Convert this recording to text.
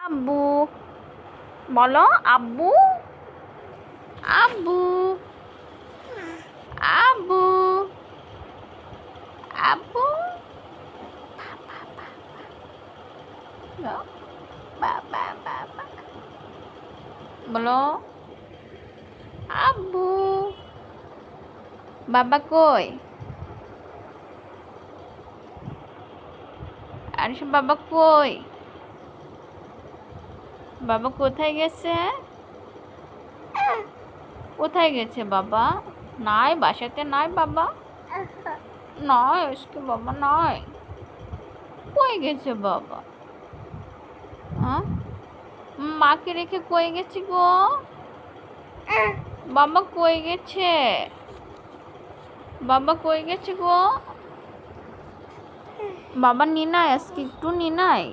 আব্বু বলো, আব্বু আব্বু আব্বু আব্বু বাবা বাবা বলো, আব্বু। বাবা কই? আরিশা বাবা কই? বাবা কোথায় গেছে? কোথায় গেছে বাবা? নাই, বাসাতে নাই বাবা, নয় আজকে বাবা নয়। কই গেছে বাবা? হ্যাঁ, মাকে রেখে কই গেছে গো? বাবা কই গেছে? বাবা কই গেছে গো? বাবা নিনাই আজকে একটু নিনাই।